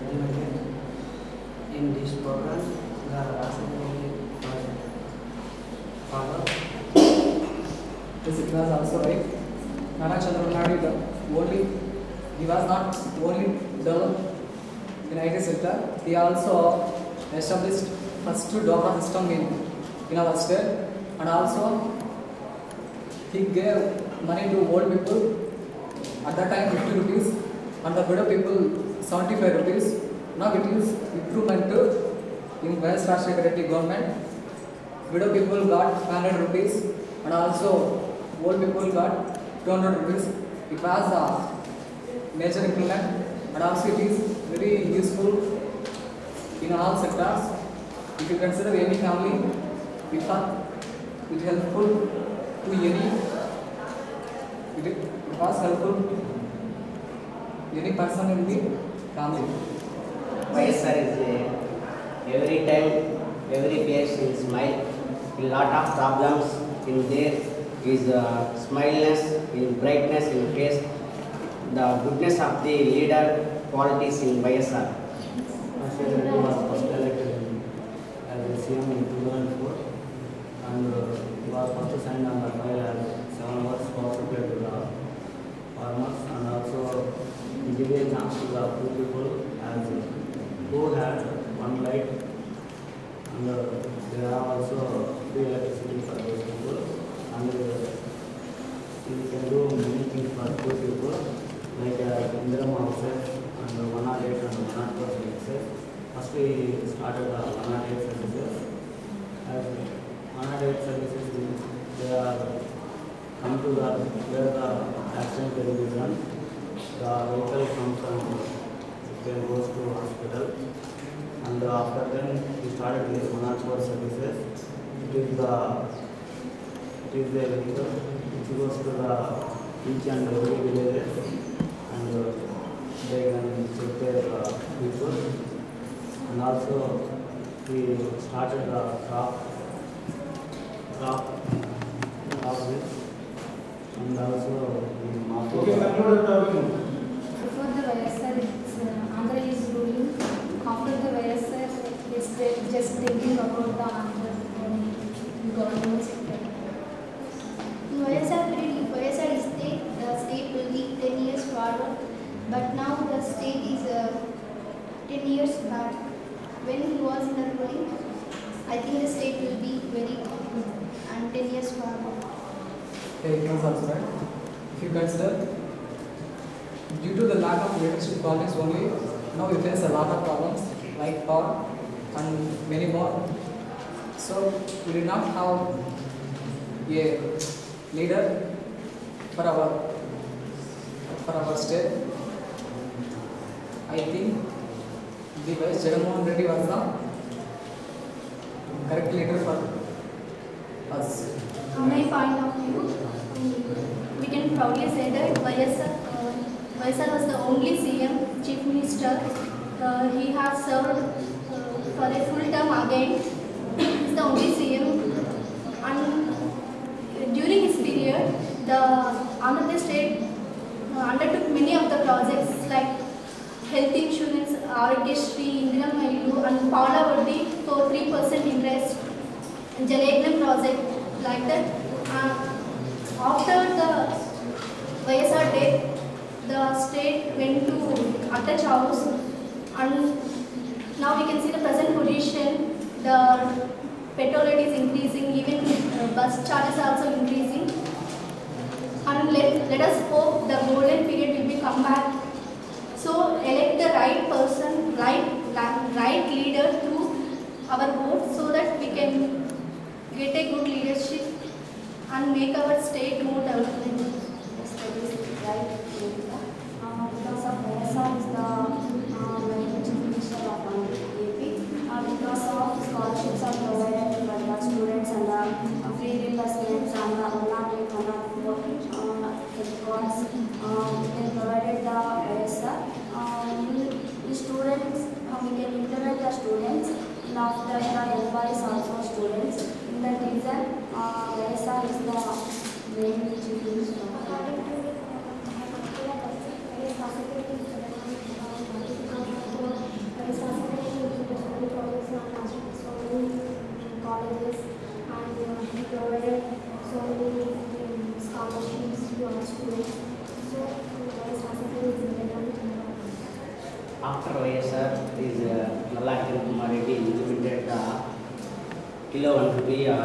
implemented in this program. The assembly was followed. Yes, it was also right. Nana Chandrababu Naidu, he was not only developed in IT sector, he also established first Dwapara system in our state, and also he gave money to old people at that time 50 rupees and the widow people 75 rupees. Now it is improvement in YS Rajshekara Reddy government. Widow people got 500 rupees and also old people got 200 rupees. It was a major improvement and also it is very useful in all sectors. If you consider any family, it helpful to it was helpful any person in the family. YSR is every time, every face will smile. A lot of problems in there is smileness, in brightness in face. The goodness of the leader qualities in YSR. Rajshekara Reddy was first elected as a CM in 2004 and he was first signed on the file as 7 hours power supply to the farmers, and also he gave a chance to the poor people as who had one light, and there are also free electricity for those people, and he can do many things for poor people like Indiram houses and 108 and 104 services. First we started the 108 services. As 108 services, they are come to the where the accident is done. The vehicle comes and then goes to hospital, and after then we started with 104 services. It is the vehicle which goes to the each and every villages, and they can check their people, and also we started the crop and also Before the YSR, Andhra is ruling. After the YSR, it's just thinking about the Andhra government sector. In YSR state, the state will be 10 years forward, but now the state is 10 years back. When he was in the ruling, I think the state will be very good and 10 years forward. Okay, it was also right. If you consider, due to the lack of leadership qualities only, now we face a lot of problems like power and many more. So we did not have a leader for our state. I think the Vice Jagannath Reddy was the correct leader for us. From my point of view, we can proudly say that YSR was the only CM, Chief Minister. He has served for a full term again. He is the only CM, and during his period, the Andhra State undertook many of the projects like health insurance, Aragyashree, Indiram Naidu, and Paula Vaddi for 3% interest, Jaleklam project like that. After the YSR death, the state went to attach house, and now we can see the present position. The petrol rate is increasing, even bus charges are also increasing. And let us hope the golden period will be come back. So elect the right person, right leader through our vote, so that we can get a good leadership and make our state more development. Yes, that is right. Because of YSR is the Chief Minister of AP. Because of scholarships are provided for the students and the free reimbursements and the 108, 104 records, we can provide the YSR. The students, we can implement the students, and after the employees also students. In that reason, YSR is the main Chief Minister. After YSR is Nalla Kiran Kumar Reddy implemented the kilo 150 or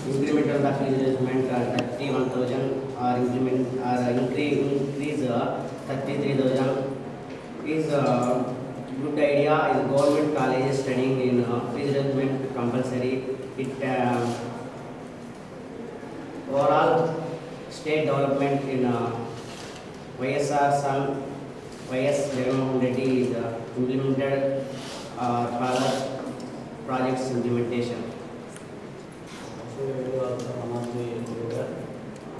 increment of the fees regiment 31,000 or implement or increase 33,000 is good idea. Is government colleges studying in fees regiment compulsory. It overall state development in YSR son YS Jagannath Reddy is implemented further projects implementation. So you are one of the leader,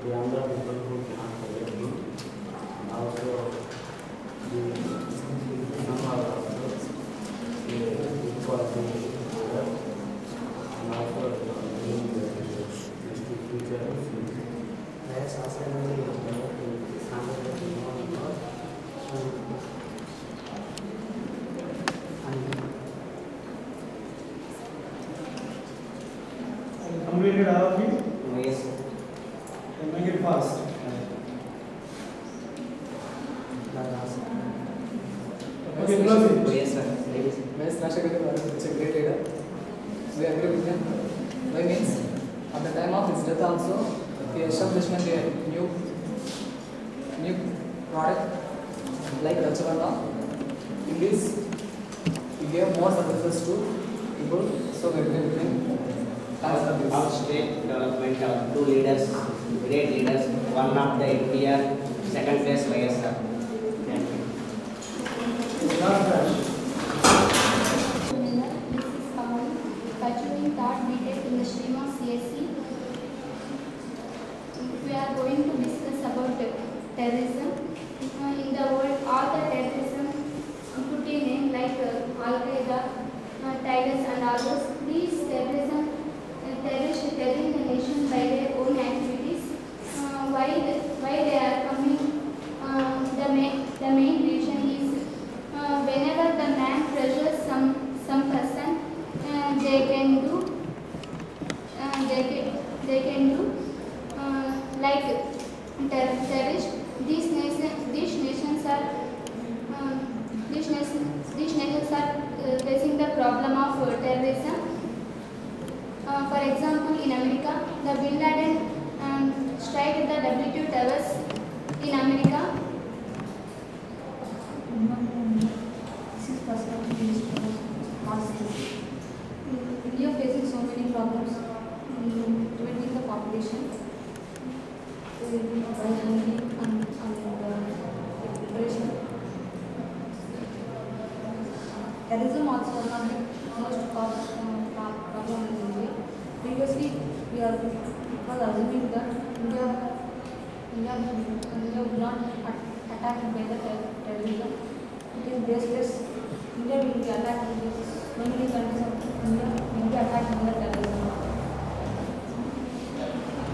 the younger people who cannot forget him. Also, the some are also the equality leader, and also the future. Yes, also Completed all of these? Yes. And make it fast. Okay, close it. Yes, sir. Whereas Rashtrakuta was such a great leader. We agree with him. Why means at the time of his death also, he established a new product like Rachavana. In this, he gave more services to people. So we agree with him. Our state development of two leaders, great leaders. One of the NTR, second place YSR. Thank you. Last batch. Pursuing thought BTech in the stream of CSC. We are going to discuss about terrorism. In the world, all the terrorism put in name like Al-Qaeda, Tigers and others. These terrorists telling the nation by their own activities. Why they are coming? The main reason is whenever the man pressures some person, they can do like terrorists. These nations are facing the problem of terrorism. For example, in America, the Bin Laden struck the W2 towers in America. India facing so many problems with the population. Terrorism also one of the most problem in India. Previously, we was assuming that India will not attack by the terrorism. It is baseless. India will be attacked because so many countries of India will be attacked by the terrorism.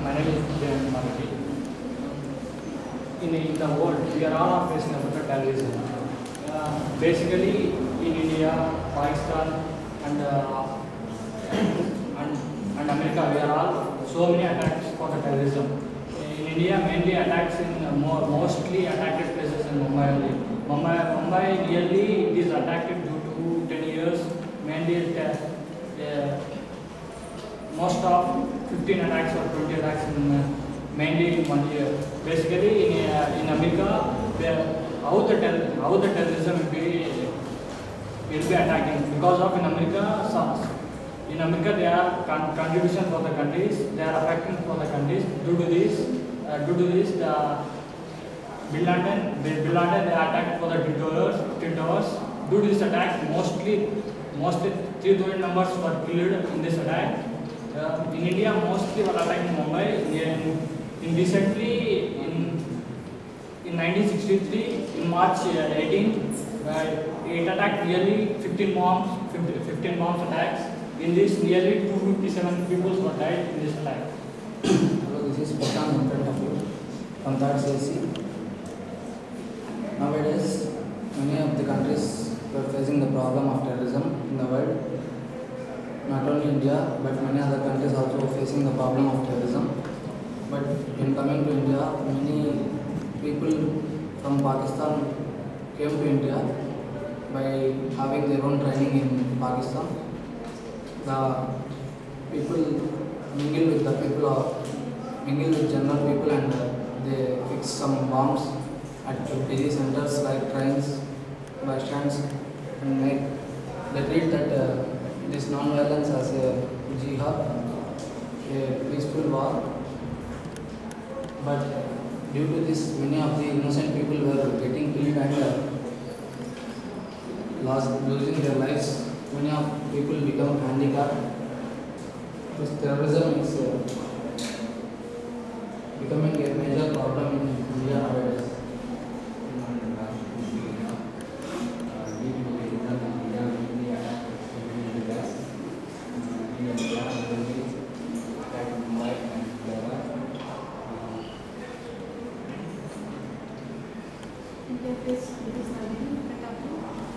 My name is Jayant Marathi. In the world, we are all facing about the terrorism. Basically, in India, Pakistan, and America, we are all so many attacks for the terrorism. In India, mainly attacks in mostly attacked places in Mumbai only. Mumbai nearly it is attacked due to 10 years. Mainly, most of 15 attacks or 20 attacks mainly in 1 year. Basically, in America, how the terrorism will be attacking because of in America there are contribution for the countries, they are affecting for the countries. Due to this the Bin Laden they attacked for the Twin Towers. Due to this attack, mostly 3,000 members were killed in this attack. In India, mostly were attacked in Mumbai. In recently in 1963, in March 18, it attacked nearly 15 bombs attacks. In this, nearly 257 people were died in this attack. Hello, this is Patan in front of you from third CSC. Nowadays, many of the countries are facing the problem of terrorism in the world. Not only India, but many other countries also facing the problem of terrorism. But in coming to India, many people from Pakistan came to India. by having their own training in Pakistan. The people mingle with the people of mingle with general people and they fix some bombs at busy centers like trains, bus stands, and they treat that this non-violence as a jihad, a peaceful war. But due to this, many of the innocent people were getting killed and losing their lives. Many of people become handicapped. This terrorism is becoming a major problem in India nowadays.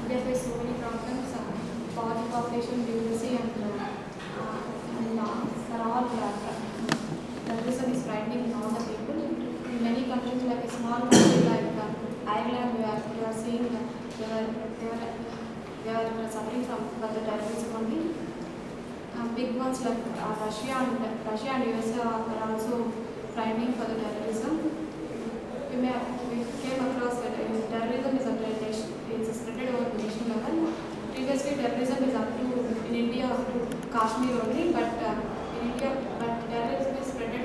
They face so many problems, poverty, population, literacy, and all terrorism is frightening all the people. In many countries, like a small country like Ireland, we are seeing they are suffering from the terrorism only. Big ones like Russia and USA are also frightening for the terrorism. We came across that terrorism is it's spread over the nation level. Previously, terrorism is up to in India up to Kashmir only, but terrorism is spread in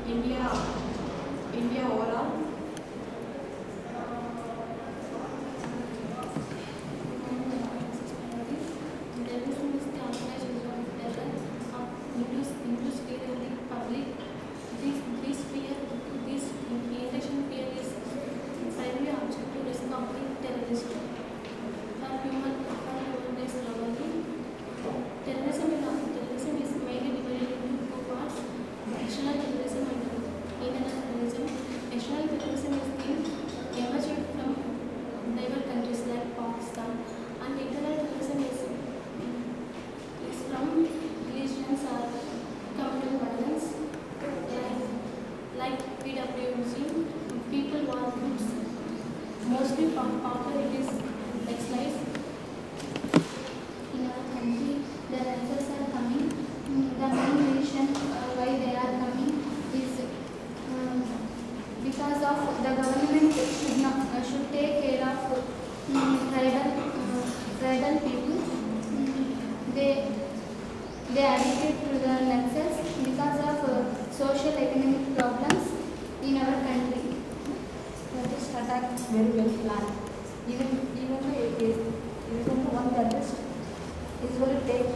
India overall. Terrorism is the organization of terror, induce fear in the public. This intention fear is primary objective risk of the terrorist. For human rights globally, terrorism is mainly divided into two parts: national terrorism and international terrorism. National terrorism is the emerged from neighbor countries like Pakistan, and international terrorism is from religions or communal violence like PWG, people war groups. Mostly popular it is ex-life. In our country, the rifles are coming. The main reason why they are coming is because of the government should take care of tribal people. They addicted to the nexus because of social economic problems in our country. Terrorist attack very well planned. Even one terrorist usually takes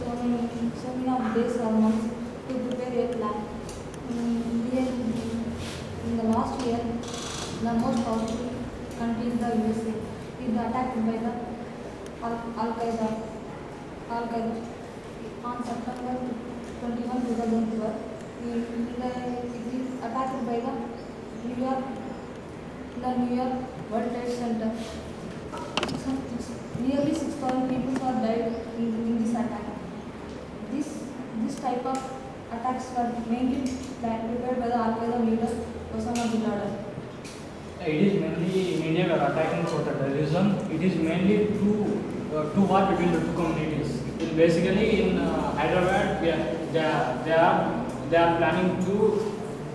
so many of days or months to prepare a plan. In the last year, the most powerful country is the USA. It was attacked by the Al-Qaeda on September 21, 2012. It is attacked by the New York World Trade Center. Nearly 6,000 people are died in this attack. This type of attacks were mainly prepared by the Al-Qaeda leader Osama bin Laden. It is mainly in India we are attacking for terrorism. It is mainly two war between the two communities. Basically in Hyderabad, they are planning two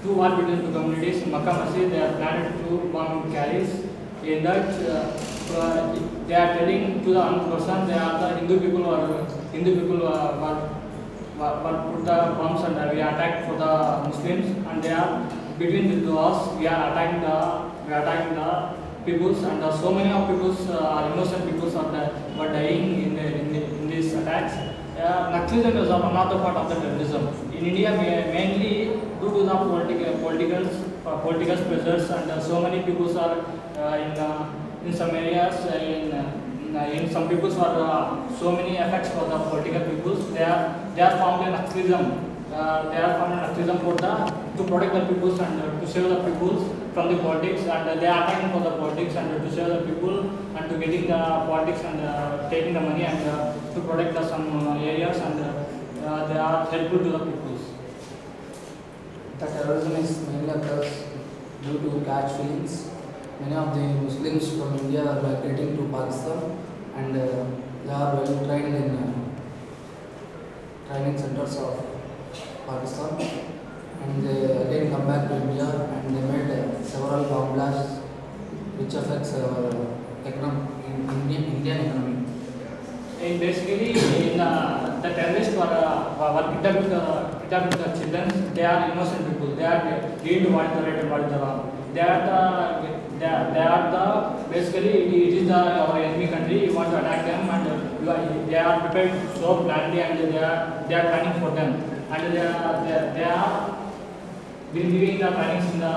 war between two communities. In Makkah Masjid, they are planning to bomb carries. In that, they are telling to the armed person, they are the Hindu people were put the bombs and we attacked for the Muslims, and they are between the wars. We are attacking the peoples, and so many of peoples are innocent peoples were dying in these attacks. Naxalism is another part of the terrorism. In India, mainly due to the political pressures, and so many peoples are in some areas in some peoples are so many effects for the political peoples. They are formed in Naxalism. They are formed in Naxalism to protect the peoples and to save the peoples from the politics, and they are attacking for the politics and to save the people and to getting the politics and taking the money and to protect some areas, and they are helpful to the peoples. The terrorism is mainly occurs due to caste feelings. Many of the Muslims from India are migrating to Pakistan and they are well trained in training centers of Pakistan, and they again come back to India and they made several bomb blasts which affects Indian economy. And basically, in the terrorists were kidnapping the children. They are innocent people. They are doing what is the right and what is the wrong. They are the basically it is our enemy country. You want to attack them, and they are prepared so plannedly, and they are planning for them, and they are been giving the trainings in the